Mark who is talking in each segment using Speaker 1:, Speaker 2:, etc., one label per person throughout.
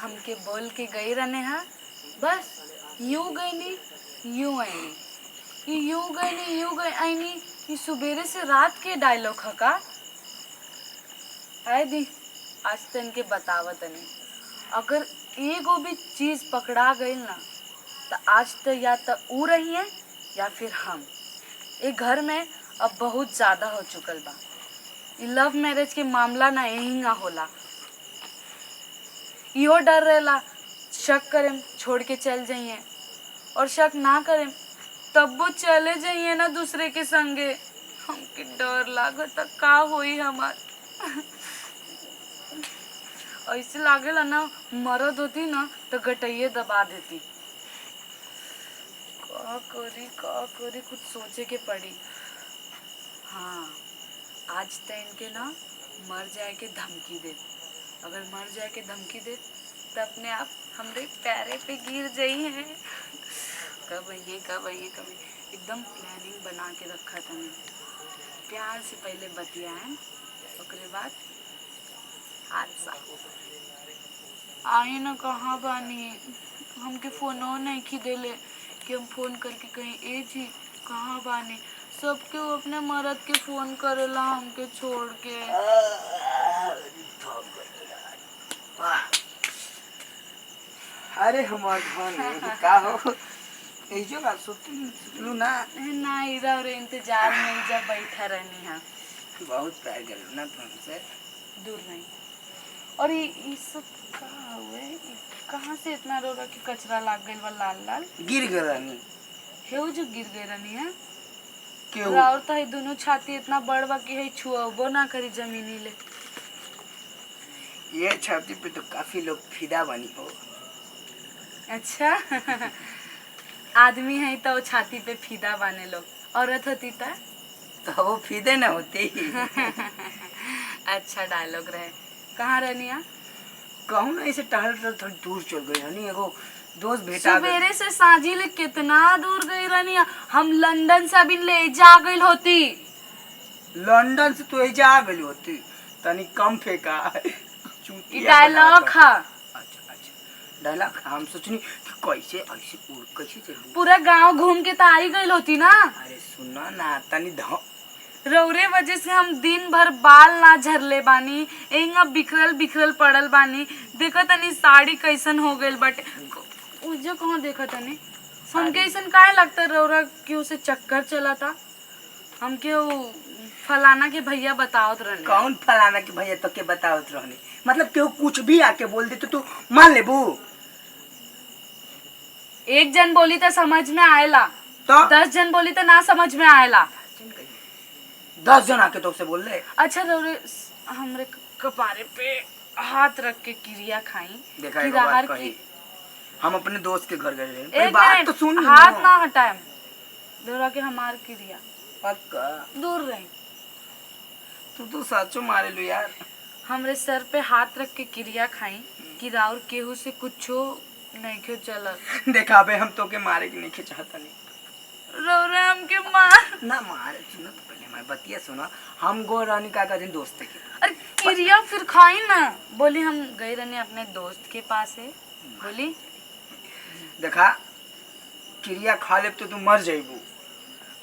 Speaker 1: हमके बोल के गई रहने हा, बस यूं गई नहीं यूं आई नहीं, ये यूं गई नहीं यूं गई आई नहीं, ये सुबेरे से रात के डायलॉग है का। आए दी आज तो इनके बतावत नहीं, अगर एगो भी चीज पकड़ा गई ना तो आज तो या तो ऊ रही है या फिर हम। ये घर में अब बहुत ज्यादा हो चुकल बा। ये लव मैरिज के मामला ना यही ना होला, इहो डर रहेला शक करें छोड़ के चल जाइए, और शक ना करें तब वो चले जाइए ना दूसरे के संगे। हमके डर लागत का होई हमार। ऐसे लागेला ना मरद होती ना तो गटइये दबा देती। का करी कुछ सोचे के पड़ी। हाँ आज तो इनके ना मर जाए के धमकी दे, अगर मर जाए के धमकी दे तो अपने आप हमरे पैरे पे गिर जाई है। कब आइए एकदम प्लानिंग बना के रखा था मैं। प्यार से पहले बतियाएं उसके बाद हादसा। आई ना कहाँ बानी, हमके फोनो नहीं की देले कि हम फोन करके कहीं ए जी कहाँ बानी। सबके वो अपने मर्द के फोन करेला हमके छोड़ के।
Speaker 2: अरे हमार धन का हो ऐजो का सुतलू ना
Speaker 1: इधर और इंतजार में जब बैठा रहनी है।
Speaker 2: बहुत प्यार कर ना तुमसे।
Speaker 1: दूर नहीं। और ये सब कहाँ हुए, कहाँ से इतना रो रहा कि कचरा लाग गई लाल लाल
Speaker 2: गिर गई
Speaker 1: है जो गिर गई रहनी है।
Speaker 2: क्यों
Speaker 1: और तो है दोनों छाती इतना बड़ बा कि है छुआबो ना करी जमीनी ले।
Speaker 2: ये छाती पे तो काफी लोग फिदा बनी हो।
Speaker 1: अच्छा आदमी है तो छाती पे फिदा बाने लोग, औरत होती
Speaker 2: तो वो फिदे ना होती।
Speaker 1: अच्छा डायलॉग रहे। कहाँ रहनी है?
Speaker 2: कहूँ ना इसे टहल थोड़ी दूर चल गई रहनी, एगो दोस्त भेटा
Speaker 1: सवेरे से साझी ले कितना दूर गई रहनी है। हम लंदन से अभी ले जा गई होती।
Speaker 2: लंदन से तो जा गई होती, तनी कम फेंका।
Speaker 1: डायलॉग है।
Speaker 2: अच्छा डायलॉग हम सोचनी कि कैसे ऐसे कैसे चली
Speaker 1: पूरा गांव घूम के तो आई गई होती ना।
Speaker 2: अरे सुना ना तनी
Speaker 1: रौरे वजह से हम दिन भर बाल ना झरले बानी, एंगा बिखरल बिखरल पड़ल बानी। देखो तनी साड़ी कैसन हो गइल बाटे। उजो कहाँ देखा तनी हमके ऐसन काहे लगता रौरा कि उसे चक्कर चला था। हमके वो फलाना के भैया बतावत रहने।
Speaker 2: कौन फलाना के भैया तो के बतावत रहने? मतलब केहू कुछ भी आके बोल दे तो तू मान लेबू?
Speaker 1: एक जन बोली तो समझ में आएला,
Speaker 2: तो
Speaker 1: 10 जन बोली तो ना समझ में आएला।
Speaker 2: 10 जन आके तो से बोल ले।
Speaker 1: अच्छा रौरे हमरे कपारे पे हाथ रख के क्रिया खाई।
Speaker 2: देखा एक बात कही, हम अपने दोस्त के घर गए थे।
Speaker 1: एक
Speaker 2: बात तो सुन,
Speaker 1: हाथ ना हटाए दौरा के हमार क्रिया
Speaker 2: पक्का
Speaker 1: दूर रही।
Speaker 2: तू तो सचो मारे लो यार।
Speaker 1: हमरे सर पे हाथ रख के क्रिया खाई कि राउर केहू से कुछो नहीं क्यों चलत।
Speaker 2: देखा बे हम तो के मारे की नहीं चाहता नहीं।
Speaker 1: रौरे हमके मार
Speaker 2: ना मारे। सुनो तो पहले हमारी बतिया सुना। हम गो रानी काका दिन दोस्त के।
Speaker 1: अरे क्रिया फिर खाई ना। बोली हम गए रहने अपने दोस्त के पास है। बोली
Speaker 2: देखा क्रिया खा ले तो तू मर जाइबू।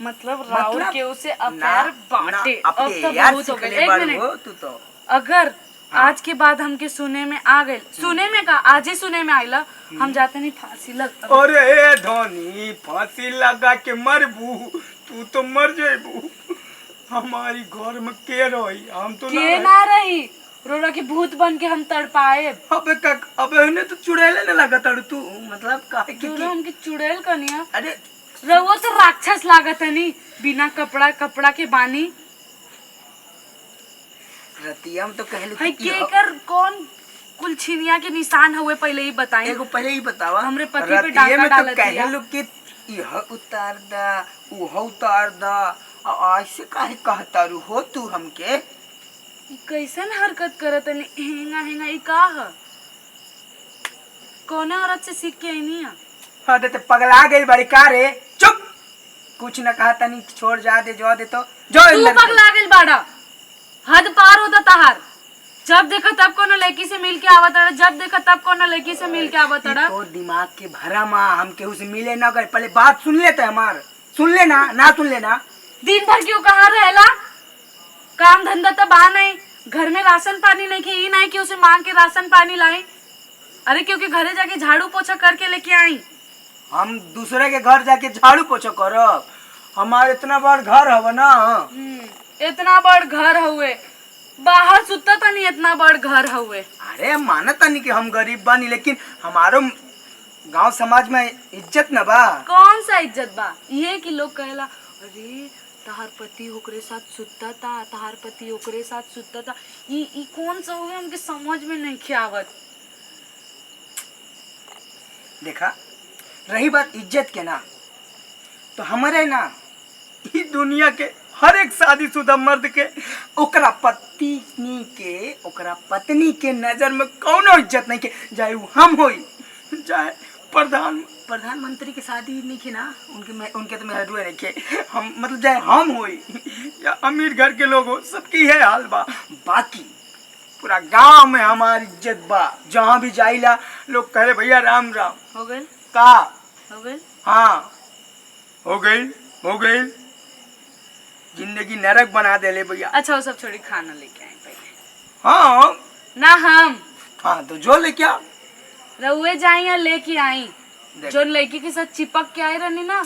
Speaker 1: मतलब राउर के उसे अफेयर बांटे।
Speaker 2: अब तो बहुत हो गए। एक मिनट तू तो
Speaker 1: अगर आज के बाद हमके सुने में आ गए, सुने में का आज ही सुने में आइला, हम जाते नहीं फांसी लग।
Speaker 2: अरे धोनी फांसी लगा के मरबू, तू तो मर जाइबू। हमारी घर में के रही? हम तो
Speaker 1: के ना रही। रोड़ा के भूत बन के हम तड़पाए।
Speaker 2: अबे इन्हें तो चुड़ैले न लगा तड़ तू। मतलब काहे की
Speaker 1: हमके चुड़ैल कनिया।
Speaker 2: अरे
Speaker 1: रवो तो राक्षस लागत है नी, बिना कपड़ा के बानी।
Speaker 2: रतियम तो कहलू
Speaker 1: है के कर कौन कुल छिनिया के निशान हुए पहले ही बताएं।
Speaker 2: एगो पहले ही बतावा।
Speaker 1: हमरे पति पे डाका डालत
Speaker 2: तो कहलू कि यह उतार दा वो उतार दा, ऐसे काहे कहता रू हो तू हमके?
Speaker 1: कैसन हरकत करत है? हेंगा ई का है? कौन औरत से सीख के आई नहीं है?
Speaker 2: अरे ते पगला गई बड़ी का रे? चुप, कुछ न कहा तनी छोड़ जा दे जो दे तो जो
Speaker 1: तू पगला गई बाड़ा। हद पार होता तहार। जब देखा तब कोनो लड़की से मिल के आवत अड़ा, जब देखा तब कोनो लड़की से मिल के आवत अड़ा।
Speaker 2: तो दिमाग के भरा माँ हम केहू से मिले ना कर, पहले बात सुन लेते हमार, सुन लेना ना सुन लेना।
Speaker 1: दिन भर क्यों कहाँ रहेला? काम धंधा तो बा नहीं, घर में राशन पानी नहीं के ही नहीं कि उसे मांग के राशन पानी लाई। अरे क्योंकि घरे जाके झाड़ू पोछा करके लेके आई।
Speaker 2: हम दूसरे के घर जाके झाड़ू पोछा करब? हमार इतना बड़ घर हव ना।
Speaker 1: इतना बड़ घर हुए, बाहर सुता था नहीं, इतना बड़ घर हुए।
Speaker 2: अरे मानता नहीं कि हम गरीब बानी, लेकिन हमारो गांव समाज में इज्जत न बा।
Speaker 1: कौन सा इज्जत बा? ये कि लोग कहेला अरे तहार पति ओकरे साथ सुता था, तहार पति ओकरे साथ सुता था। ई कौन सा हुए हमके समझ में नहीं खियावत।
Speaker 2: देखा रही बात इज्जत के ना, तो हमारे ना ई दुनिया के हर एक शादीशुदा मर्द के ओकरा पत्नी के नजर में कौनो इज्जत नहीं के, चाहे वो हम होई, चाहे प्रधानमंत्री की शादी नहीं की ना, उनके तो मेहर नहीं के, हम मतलब चाहे हम होई या अमीर घर के लोग हो, सबकी है हाल बा। बाकी पूरा गांव में हमारी इज्जत बा, जहाँ भी जाइला लोग कहे भैया राम राम।
Speaker 1: हो गए
Speaker 2: का
Speaker 1: हो गए?
Speaker 2: हाँ हो गई। जिंदगी नरक बना देले भैया।
Speaker 1: अच्छा वो सब छोड़ी, खाना लेके आए पहले।
Speaker 2: हाँ
Speaker 1: ना हम
Speaker 2: हाँ तो जो लेके आ।
Speaker 1: रउए जाई या लेके आई।
Speaker 2: देख।
Speaker 1: जो लड़की के साथ चिपक के आई रहनी ना,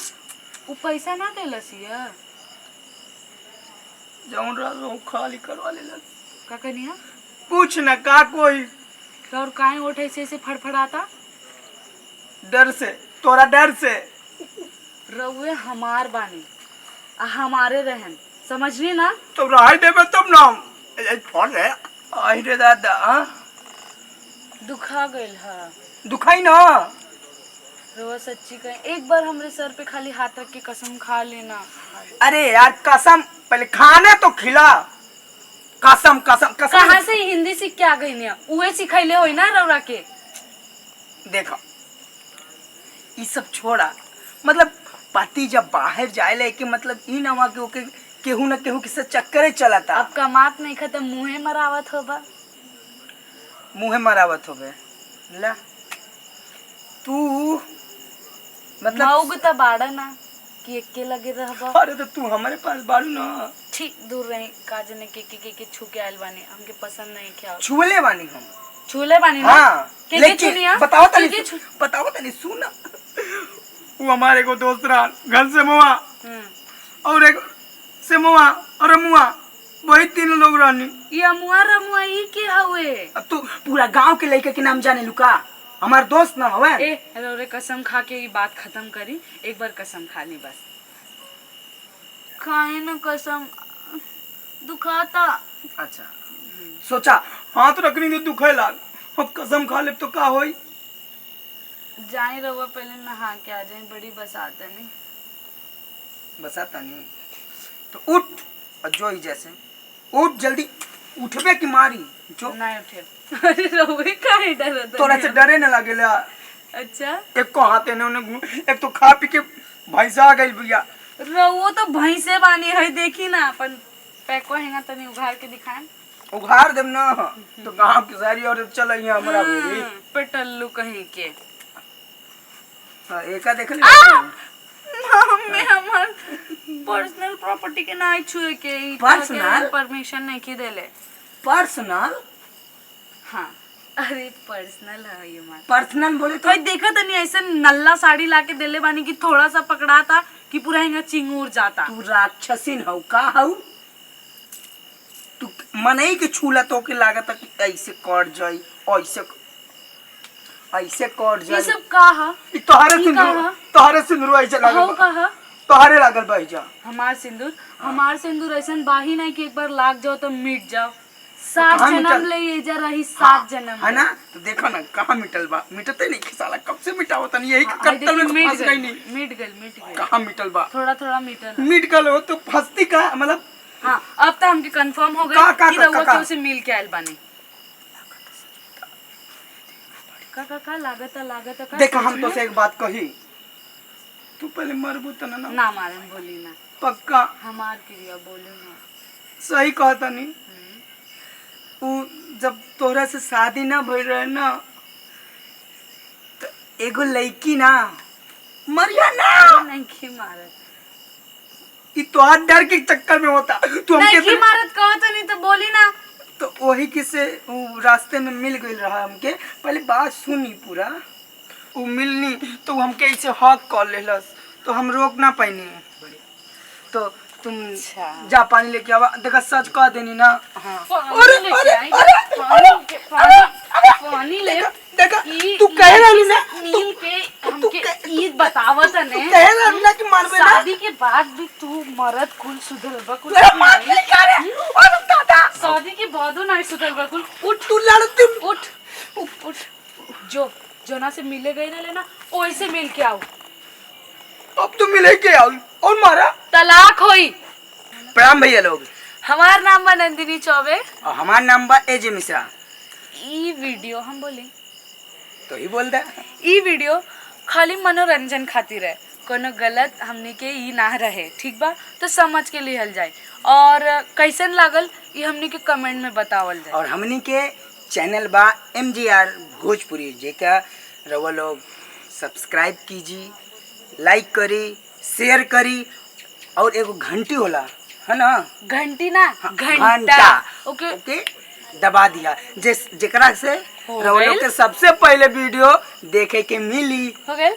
Speaker 1: वो पैसा ना देलसिया।
Speaker 2: जौन रहा खाली करवा लेला।
Speaker 1: का कनिया?
Speaker 2: पूछ न का कोई।
Speaker 1: और काहे ओठ ऐसे फड़फड़ाता?
Speaker 2: डर से, तोरा डर से।
Speaker 1: रउए हमार बानी आ हमारे रहन, समझली ना?
Speaker 2: तो रह देबे तब ना। फोन है आई रे दादा।
Speaker 1: दुखा गइल है।
Speaker 2: दुखाई ना।
Speaker 1: रउआ सच्ची कहे, एक बार हमरे सर पे खाली हाथ रख के कसम खा लेना।
Speaker 2: अरे यार कसम, पहले खाने तो खिला। कसम कसम कसम।
Speaker 1: कहाँ से हिंदी सीख के आ गई ने? उहे सिखैले होई ना रउरा के।
Speaker 2: देखो ये सब छोड़ा, मतलब पति जब बाहर जाए कि मतलब ई ना हुआ कि ओके केहू न केहू किसे चक्करे चलाता।
Speaker 1: अब कमात नहीं खत्म, मुँहे मरावत होबा।
Speaker 2: मुँहे मरावत होबे ला तू, मतलब
Speaker 1: मौग त बाड़ा ना कि एके लगे रहबा।
Speaker 2: अरे तो तू हमारे पास बाड़ू ना।
Speaker 1: ठीक दूर रही, काजने के छू के आइल बानी, हमके पसंद नहीं क्या।
Speaker 2: छुले बानी हम।
Speaker 1: छूले बानी ना?
Speaker 2: हाँ
Speaker 1: लेकिन
Speaker 2: बताओ तनी सुन। वो हमारे को दोस्त रहा घर से मुआ और एक से मुआ और मुआ, वही तीन लोग रहनी।
Speaker 1: ये अमुआ रमुआ ई के हवे?
Speaker 2: अब तू पूरा गांव के लड़के के नाम जाने लुका, हमार दोस्त ना हवे।
Speaker 1: ए रे कसम खा के ये बात खत्म करी, एक बार कसम खा ली बस। खाए ना कसम, दुखाता।
Speaker 2: अच्छा सोचा हाथ रखनी तो दुखे लाग, अब कसम खा ले तो का होई।
Speaker 1: जाए रहुआ पहले नहा के आ जाए, बड़ी बसात है नहीं।
Speaker 2: बसाता नहीं तो उठ और जो ही जैसे उठ, जल्दी उठबे की मारी जो
Speaker 1: नहीं उठे। अरे रहुए काहे डरत?
Speaker 2: तोरा से डरे न लागेला।
Speaker 1: अच्छा
Speaker 2: एक को हाथे ने उन्हें, एक तो खा पी के भैंसा आ गई भैया।
Speaker 1: रहुओ तो भैंसे बानी है, देखी ना अपन पैको हैंगा तनी उघार के दिखाएं।
Speaker 2: उघार देम ना तो गांव की सारी और चल यहाँ हमारा बेरी
Speaker 1: पेटल्लू कहीं के।
Speaker 2: एका देख ले।
Speaker 1: मम्मी हमार पर्सनल प्रॉपर्टी के ना छुए के,
Speaker 2: पर्सनल
Speaker 1: परमिशन नहीं की देले।
Speaker 2: पर्सनल?
Speaker 1: हाँ अरे पर्सनल है ये मार।
Speaker 2: पर्सनल बोले तो
Speaker 1: कोई देखा तो नहीं, ऐसे नल्ला साड़ी लाके देले बानी कि थोड़ा सा पकड़ा था कि पूरा हिंगा चिंगूर जाता।
Speaker 2: तू राक्षसीन हौ का हौ? तू मनई के छूला तो के लागत कि ऐसे कट जाई, ऐसे कट जाई।
Speaker 1: ये सब कहा
Speaker 2: तोहरे सिंदूर ऐसे लागल
Speaker 1: कहा
Speaker 2: तोहरे लागल बह जा।
Speaker 1: हमार सिंदूर ऐसा बाही नहीं कि एक बार लाग जाओ तो मिट जाओ। 7 जन्म ले ये जा रही, 7 जन्म
Speaker 2: है ना। तो देखो ना कहाँ मिटल बा, मिटते नहीं साला, कब से मिटाओ तनी यही
Speaker 1: करतब में
Speaker 2: फंस गई नहीं।
Speaker 1: मिट गई
Speaker 2: कहाँ मिटल बा?
Speaker 1: थोड़ा मिटल।
Speaker 2: मिट गल हो तो फंसती का मतलब।
Speaker 1: हाँ अब तो हमके कंफर्म हो गई कि रउआ के उसे मिल के आइल बानी। का लागत का।
Speaker 2: देखा हम तो से एक बात कही, तू पहले मरबू तो ना
Speaker 1: मारन बोली ना।
Speaker 2: पक्का
Speaker 1: हमार क्रिया बोले ना।
Speaker 2: सही कहता नहीं। उ जब तोरा से शादी ना भइल रहे ना तो एगो लड़की ना मरिया ना
Speaker 1: नहीं की मारत
Speaker 2: ई तो हाथ डर के चक्कर में होता तू
Speaker 1: नहीं
Speaker 2: हमके
Speaker 1: की मारत कहो तो नहीं तो बोली ना।
Speaker 2: तो वही किसे उ रास्ते में मिल गई रहा हमके। पहले बात सुनी पूरा। उ मिलनी तो उ हमके ऐसे हक कर लेलस तो हम रोक ना पाइनी। तो तुम
Speaker 1: अच्छा।
Speaker 2: जा पानी लेके आवा। देखा सच कह देनी ना। हाँ
Speaker 1: पानी लेके आई, पानी ले
Speaker 2: देखा
Speaker 1: ई-
Speaker 2: तू कह रही ना
Speaker 1: मिल के हमके ई बतावत ने
Speaker 2: कह रही ना कि मारबे ना।
Speaker 1: शादी के बाद भी तू मरद कुल सुधरबा कुल
Speaker 2: अरे मार के क्या रे और दादा
Speaker 1: शादी के बादो नहीं सुधरबा कुल। उठ
Speaker 2: तू लड़ती
Speaker 1: उठ जो जोना से मिले गई ना लेना वैसे मिल के आओ।
Speaker 2: अब तू मिले के आओ और मारा
Speaker 1: तलाक होई।
Speaker 2: प्रणाम भैया लोग।
Speaker 1: हमार नाम बा नंदिनी चौबे।
Speaker 2: और हमार नाम बा एजे मिश्रा।
Speaker 1: ई वीडियो हम बोले
Speaker 2: तो ही बोल दे।
Speaker 1: ई वीडियो खाली मनोरंजन खातिर है, कोनो गलत हमने के ई ना रहे, ठीक बा? तो समझ के लिहल जाए और कैसन लागल ये हमने के कमेंट में बतावल जाए।
Speaker 2: और हमनी के चैनल बा MGR भोजपुरी जेका रवा लोग सब्सक्राइब कीजिए, लाइक करी, शेयर करी और एगो घंटी होला है ना
Speaker 1: घंटी ना
Speaker 2: हाँ,
Speaker 1: घंटा ओके
Speaker 2: ओके दबा दिया जेकरा से
Speaker 1: हो
Speaker 2: रवा लोग
Speaker 1: गइल?
Speaker 2: के सबसे पहले वीडियो देखे के मिली।
Speaker 1: हो गए।